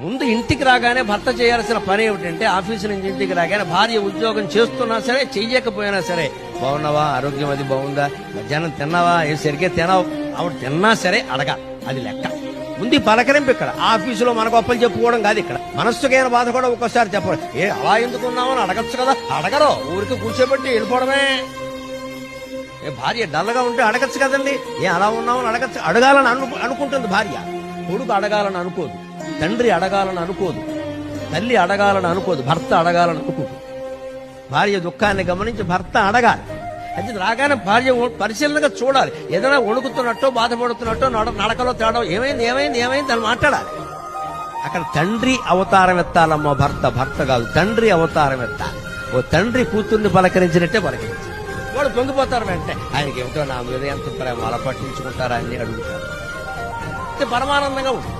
ముందు ఇంటికి రాగానే భర్త చేయాల్సిన పని ఏమిటంటే ఆఫీసు నుంచి ఇంటికి రాగానే భార్య ఉద్యోగం చేస్తున్నా సరే చెయ్యకపోయినా సరే బాగున్నావా, ఆరోగ్యం అది బాగుందా, మధ్యాహ్నం తిన్నావా, ఏం సరిగ్గా తినావు, ఆవిడ తిన్నా సరే అడగా, అది లెక్క. ముందు పలకరింపు ఇక్కడ. ఆఫీసులో మన గొప్పలు చెప్పుకోవడం కాదు. ఇక్కడ మనస్సుకైన బాధ కూడా ఒక్కోసారి చెప్పడం. అలా ఎందుకున్నామని అడగచ్చు కదా, అడగరు, ఊరికి కూర్చోబెట్టి వెళ్ళిపోవడమే. భార్య డల్గా ఉంటే అడగచ్చు కదండి, అలా ఉన్నామని అడగచ్చు. అడగాలని అనుకుంటుంది భార్య, కొడుకు అడగాలని అనుకోదు, తండ్రి అడగాలని అనుకోదు, తల్లి అడగాలని అనుకోదు, భర్త అడగాలని అనుకోదు. భార్య దుఃఖాన్ని గమనించి భర్త అడగాలి. అది రాగానే భార్య పరిశీలనగా చూడాలి. ఏదైనా వణుకుతున్నట్టో బాధపడుతున్నట్టో నడకలో తేడా ఏమైంది ఏమైంది ఏమైంది అని మాట్లాడాలి. అక్కడ తండ్రి అవతారం ఎత్తాలమ్మా, భర్త కాదు, తండ్రి అవతారం ఎత్తాలి. ఓ తండ్రి కూతుర్ని పలకరించినట్టే పలకరించాలి. వాడు పొంగిపోతారు వెంటనే, ఆయనకి ఏమిటో నా మీద ఎంత ప్రేమ, అలా పట్టించుకుంటారా అని అడుగుతారు. పరమానందంగా ఉంటుంది.